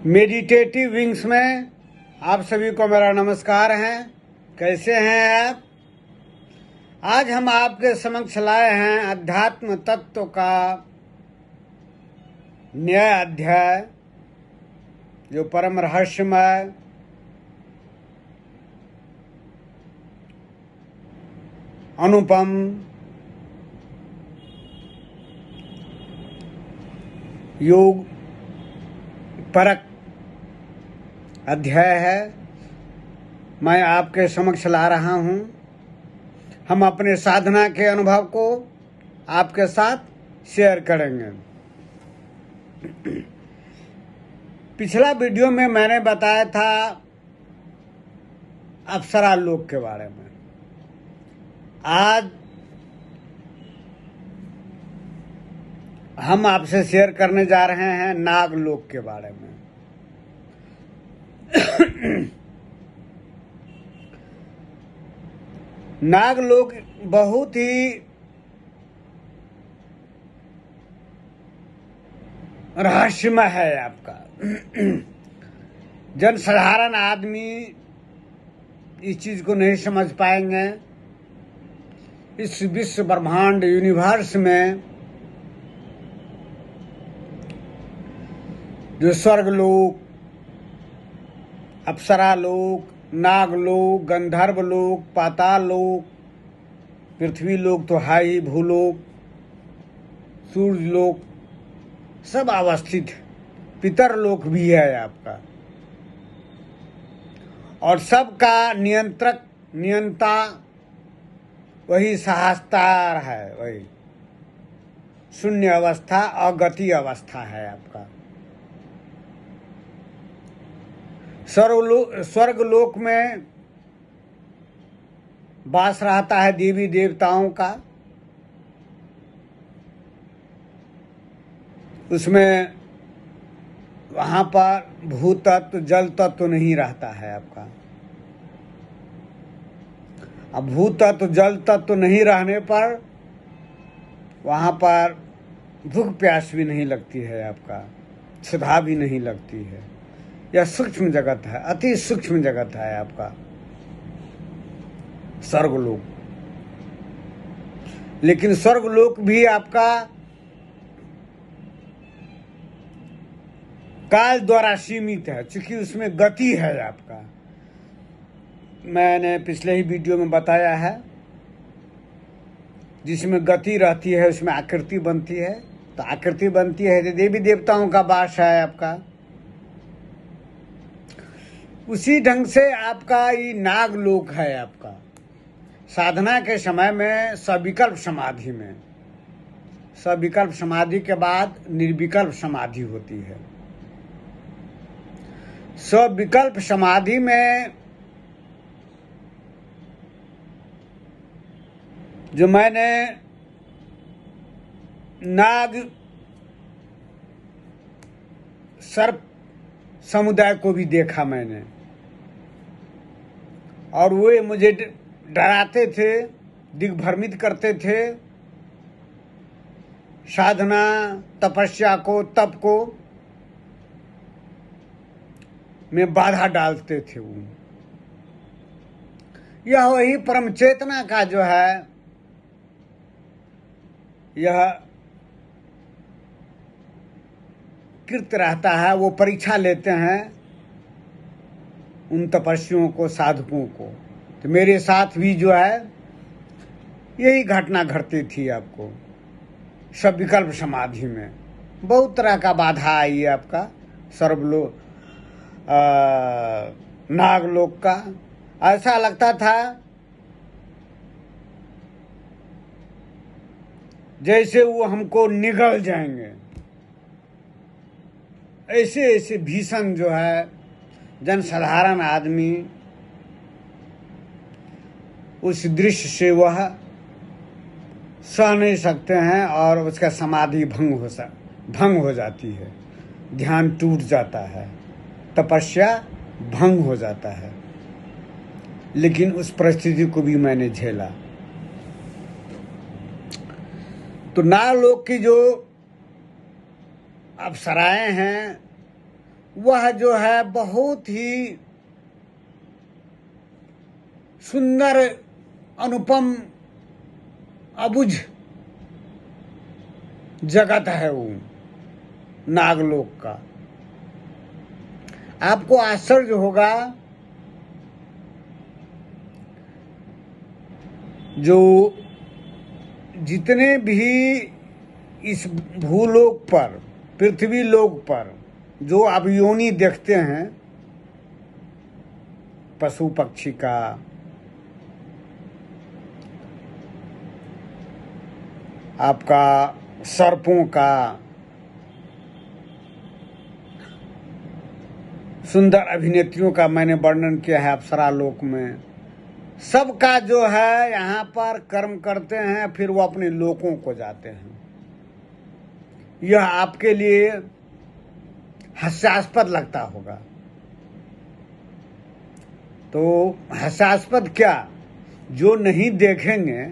Meditative wings में आप सभी को मेरा नमस्कार है। कैसे हैं आप? आज हम आपके समक्ष लाए हैं अध्यात्म तत्व का नया अध्याय, जो परम रहस्यमय, अनुपम, योग परक अध्याय है। मैं आपके समक्ष ला रहा हूँ। हम अपने साधना के अनुभव को आपके साथ शेयर करेंगे। पिछला वीडियो में मैंने बताया था अप्सरा लोक के बारे में। आज हम आपसे शेयर करने जा रहे हैं नाग लोक के बारे में। नाग लोक बहुत ही रहस्यमय है आपका। जनसाधारण आदमी इस चीज को नहीं समझ पाएंगे। इस विश्व ब्रह्मांड यूनिवर्स में जो स्वर्ग लोक, अप्सरा लोक, नाग लोक, गंधर्व लोक, पाताल लोक, पृथ्वी लोक तो है ही, भूलोक, सूर्य लोक, सब अवस्थित है। पितर लोक भी है आपका, और सबका नियंता वही सहस्तार है। वही शून्य अवस्था, अगति अवस्था है आपका। स्वर्ग लोक में वास रहता है देवी देवताओं का। उसमें वहां पर भूत तत्व, जल तत्व नहीं रहता है आपका। अब भूत तत्व, जल तत्व नहीं रहने पर वहां पर भूख प्यास भी नहीं लगती है आपका, क्षुधा भी नहीं लगती है। यह सूक्ष्म जगत है, अति सूक्ष्म जगत है आपका स्वर्गलोक। लेकिन स्वर्गलोक भी आपका काल द्वारा सीमित है, क्योंकि उसमें गति है आपका। मैंने पिछले ही वीडियो में बताया है, जिसमें गति रहती है उसमें आकृति बनती है। तो आकृति बनती है तो देवी देवताओं का वास है आपका। उसी ढंग से आपका ये नाग लोक है आपका। साधना के समय में सविकल्प समाधि में, सविकल्प समाधि के बाद निर्विकल्प समाधि होती है। सविकल्प समाधि में जो मैंने नाग सर्प समुदाय को भी देखा मैंने, और वे मुझे डराते थे, दिग्भ्रमित करते थे। साधना, तपस्या को, तप को में बाधा डालते थे वो। यह वही परम चेतना का जो है, यह कृत रहता है। वो परीक्षा लेते हैं उन तपस्वियों को, साधकों को। तो मेरे साथ भी जो है यही घटना घटती थी आपको। सविकल्प समाधि में बहुत तरह का बाधा आई है आपका सर्वलोक, नागलोक का। ऐसा लगता था जैसे वो हमको निगल जाएंगे। ऐसे ऐसे भीषण जो है जनसाधारण आदमी उस दृश्य से वह सह नहीं सकते हैं, और उसका समाधि भंग हो जाती है। ध्यान टूट जाता है, तपस्या भंग हो जाता है। लेकिन उस परिस्थिति को भी मैंने झेला। तो नागलोक की जो अप्सराएं हैं वह जो है बहुत ही सुंदर, अनुपम, अबुझ जगत है वो नागलोक का। आपको आश्चर्य होगा, जो जितने भी इस भूलोक पर, पृथ्वी लोक पर जो आप योनि देखते हैं, पशु पक्षी का, आपका सर्पों का, सुंदर अभिनेत्रियों का मैंने वर्णन किया है अप्सरा लोक में, सबका जो है यहाँ पर कर्म करते हैं, फिर वो अपने लोकों को जाते हैं। यह आपके लिए हास्यास्पद लगता होगा। तो हास्यास्पद क्या, जो नहीं देखेंगे,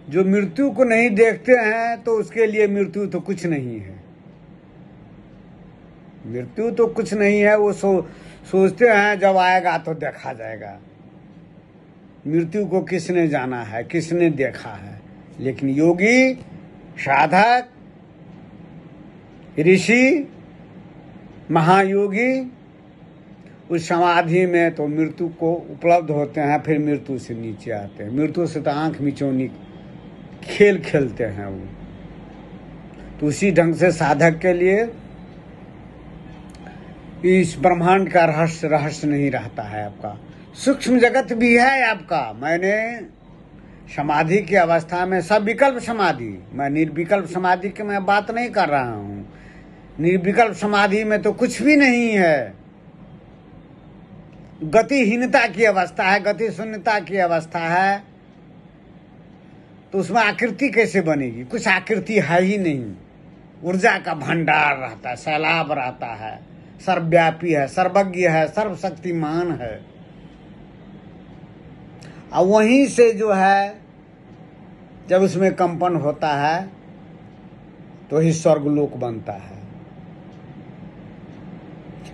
जो मृत्यु को नहीं देखते हैं, तो उसके लिए मृत्यु तो कुछ नहीं है। मृत्यु तो कुछ नहीं है। वो सोचते हैं जब आएगा तो देखा जाएगा। मृत्यु को किसने जाना है, किसने देखा है? लेकिन योगी, साधक, ऋषि, महायोगी उस समाधि में तो मृत्यु को उपलब्ध होते हैं, फिर मृत्यु से नीचे आते हैं। मृत्यु से तो आंख मिचौनी खेल खेलते हैं वो। तो उसी ढंग से साधक के लिए इस ब्रह्मांड का रहस्य नहीं रहता है आपका। सूक्ष्म जगत भी है आपका। मैंने समाधि की अवस्था में सब विकल्प समाधि, मैं निर्विकल्प समाधि की मैं बात नहीं कर रहा हूँ। निर्विकल्प समाधि में तो कुछ भी नहीं है। गतिहीनता की अवस्था है, गति शून्यता की अवस्था है। तो उसमें आकृति कैसे बनेगी? कुछ आकृति है ही नहीं। ऊर्जा का भंडार रहता है, सैलाब रहता है, सर्वव्यापी है, सर्वज्ञ है, सर्वशक्तिमान है। और वहीं से जो है जब उसमें कंपन होता है तो ही स्वर्गलोक बनता है,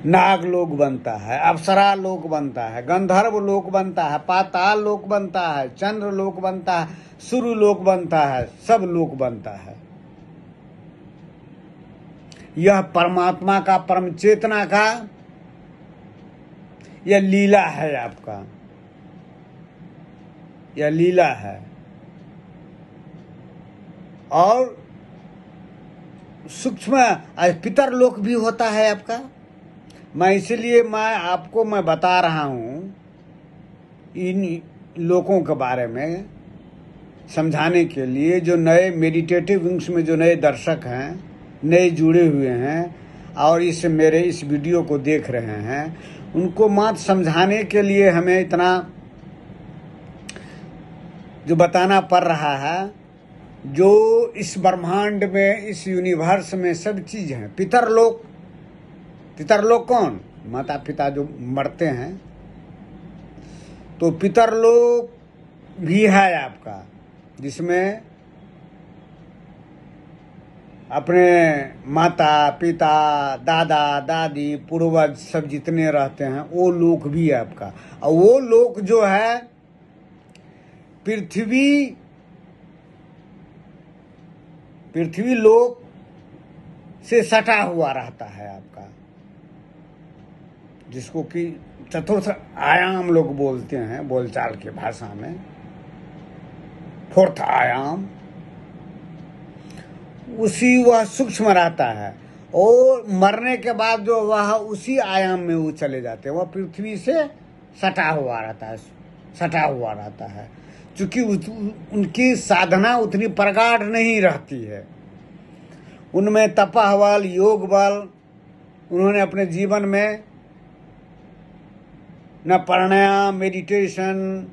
नागलोक बनता है, अप्सरा लोक बनता है, गंधर्व लोक बनता है, पाताल लोक बनता है, चंद्र लोक बनता है, सूर्य लोक बनता है, सब लोक बनता है। यह परमात्मा का, परम चेतना का यह लीला है आपका। यह लीला है। और सूक्ष्म पितर लोक भी होता है आपका। मैं इसलिए मैं बता रहा हूं इन लोकों के बारे में समझाने के लिए, जो नए मेडिटेटिव विंग्स में जो नए दर्शक हैं, नए जुड़े हुए हैं और मेरे इस वीडियो को देख रहे हैं, उनको मात्र समझाने के लिए हमें इतना जो बताना पड़ रहा है। जो इस ब्रह्मांड में, इस यूनिवर्स में सब चीज है। पितरलोक, पितरलोक कौन? माता पिता जो मरते हैं, तो पितरलोक भी है आपका, जिसमें अपने माता पिता, दादा दादी, पूर्वज सब जितने रहते हैं, वो लोक भी है आपका। और वो लोक जो है पृथ्वी लोक से सटा हुआ रहता है आपका, जिसको कि चतुर्थ आयाम लोग बोलते हैं बोलचाल की भाषा में, फोर्थ आयाम। उसी वह सूक्ष्म रहता है और मरने के बाद जो वह उसी आयाम में वो चले जाते हैं। वह पृथ्वी से सटा हुआ रहता है। चूंकि उनकी साधना उतनी प्रगाढ़ नहीं रहती है, उनमें तपह बल, योग बल उन्होंने अपने जीवन में न प्राणायाम, मेडिटेशन,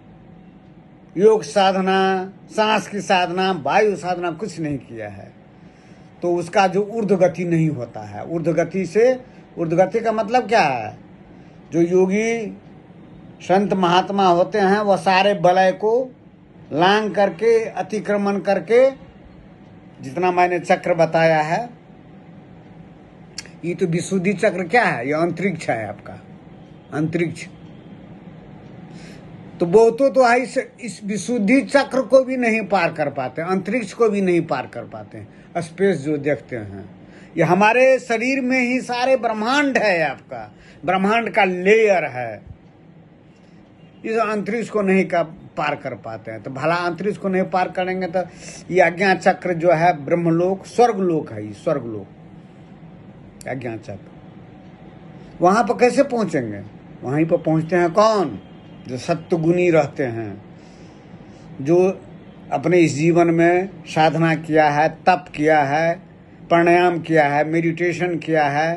योग साधना, सांस की साधना, वायु साधना कुछ नहीं किया है। तो उसका जो ऊर्ध्वगति नहीं होता है। ऊर्ध्वगति का मतलब क्या है? जो योगी संत महात्मा होते हैं, वह सारे बलय को लांग करके, अतिक्रमण करके, जितना मैंने चक्र बताया है, ये तो विशुद्धि चक्र क्या है? ये अंतरिक्ष है आपका, अंतरिक्ष। तो वो तो इस विशुद्धि चक्र को भी नहीं पार कर पाते, अंतरिक्ष को भी नहीं पार कर पाते। स्पेस जो देखते हैं, ये हमारे शरीर में ही सारे ब्रह्मांड है आपका, ब्रह्मांड का लेयर है। इस अंतरिक्ष को नहीं पार कर पाते हैं। तो भला अंतरिक्ष को नहीं पार करेंगे तो ये अज्ञान चक्र जो है ब्रह्मलोक, स्वर्गलोक है, ये स्वर्गलोक अज्ञान चक्र। वहां पर कैसे पहुंचेंगे? वहीं पर पहुंचते हैं कौन? जो सत्वगुणी रहते हैं, जो अपने इस जीवन में साधना किया है, तप किया है, प्राणायाम किया है, मेडिटेशन किया है,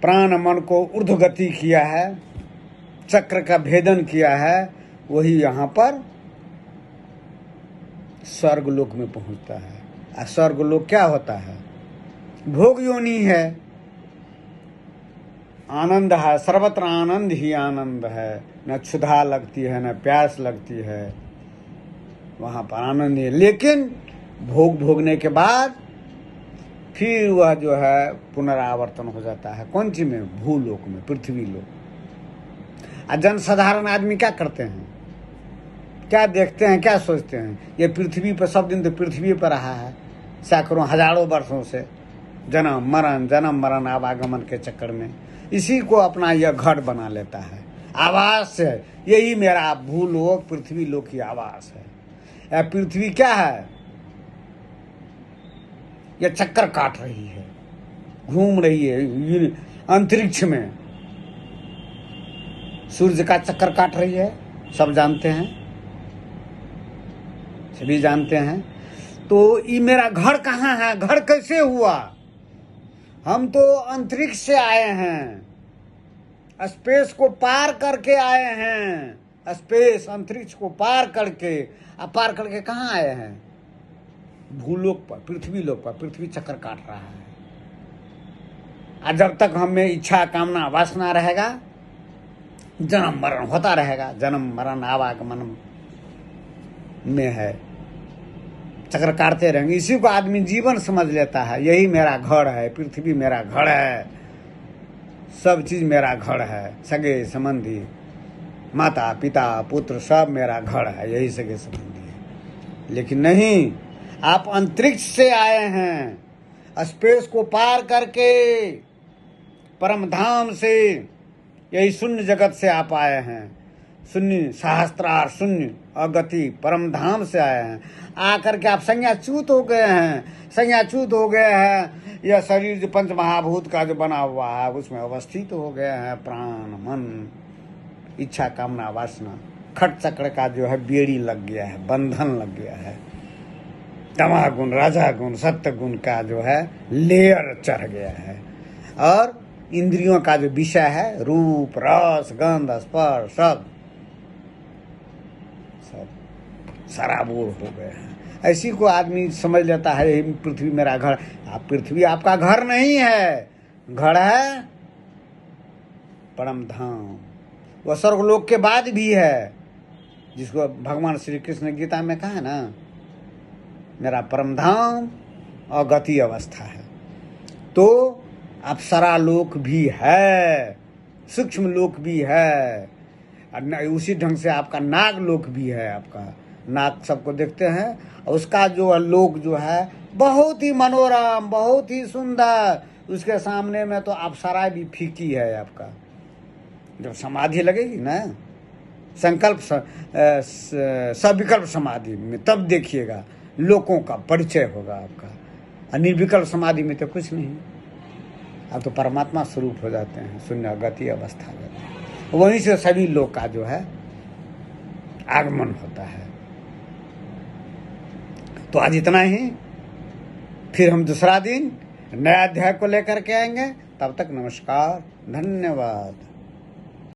प्राण मन को ऊर्ध्वगति किया है, चक्र का भेदन किया है, वही यहाँ पर स्वर्गलोक में पहुंचता है। और स्वर्गलोक क्या होता है? भोग योनि है, आनंद है, सर्वत्र आनंद ही आनंद है। न क्षुधा लगती है, न प्यास लगती है, वहाँ पर आनंद है। लेकिन भोग भोगने के बाद फिर वह जो है पुनरावर्तन हो जाता है। कौन सी में? भूलोक में, पृथ्वी लोक। और जनसाधारण आदमी क्या करते हैं, क्या देखते हैं, क्या सोचते हैं? ये पृथ्वी पर सब दिन तो पृथ्वी पर रहा है, सैकड़ों हजारों वर्षों से, जन्म मरण आवागमन के चक्कर में इसी को अपना यह घर बना लेता है, आवास है। यही मेरा भूलोक, पृथ्वी लोक की आवास है। यह पृथ्वी क्या है? यह चक्कर काट रही है, घूम रही है अंतरिक्ष में, सूर्य का चक्कर काट रही है, सब जानते हैं, सभी जानते हैं। तो ये मेरा घर कहाँ है? घर कैसे हुआ? हम तो अंतरिक्ष से आए हैं, स्पेस को पार करके आए हैं, स्पेस अंतरिक्ष को पार करके कहाँ आए हैं? भूलोक पर, पृथ्वी लोक पर। पृथ्वी चक्कर काट रहा है, और जब तक हमें इच्छा कामना वासना रहेगा, जन्म मरण होता रहेगा। जन्म मरण आवागमन में है, चक्कर काटते रहेंगे। इसी को आदमी जीवन समझ लेता है। यही मेरा घर है, पृथ्वी मेरा घर है, सब चीज मेरा घर है, सगे संबंधी, माता पिता पुत्र सब मेरा घर है, यही सगे संबंधी है। लेकिन नहीं, आप अंतरिक्ष से आए हैं, स्पेस को पार करके, परम धाम से, यही शून्य जगत से आप आए हैं। शून्य सहस्त्रार शून्य अगति परम धाम से आए हैं। आकर के आप संज्ञाच्युत हो गए हैं, संज्ञाच्युत हो गए हैं। यह शरीर जो पंच महाभूत का जो बना हुआ है उसमें अवस्थित हो गए हैं। प्राण मन इच्छा कामना वासना खट चक्र का जो है बेड़ी लग गया है, बंधन लग गया है। तमागुण राजा गुण सत्य गुण का जो है लेयर चढ़ गया है। और इंद्रियों का जो विषय है, रूप रस गंध स्पर्श सब सराबोर हो गए हैं। ऐसी को आदमी समझ लेता है यही पृथ्वी मेरा घर। पृथ्वी आपका घर नहीं है, घर है परम धाम। वह स्वर्गलोक के बाद भी है, जिसको भगवान श्री कृष्ण ने गीता में कहा ना, मेरा परम धाम और गति अवस्था है। तो अप्सरा लोक भी है, सूक्ष्म लोक भी है, उसी ढंग से आपका नाग लोक भी है। आपका नाग सबको देखते हैं, और उसका जो लोक जो है बहुत ही मनोरम, बहुत ही सुंदर। उसके सामने में तो अप्सरा भी फीकी है। आपका जब समाधि लगेगी ना, संकल्प सविकल्प समाधि में, तब देखिएगा लोकों का परिचय होगा आपका। और निर्विकल्प समाधि में तो कुछ नहीं, अब तो परमात्मा स्वरूप हो जाते हैं, शून्य गति अवस्था जाते हैं। वहीं से सभी लोग का जो है आगमन होता है। तो आज इतना ही, फिर हम दूसरा दिन नया अध्याय को लेकर के आएंगे। तब तक नमस्कार, धन्यवाद।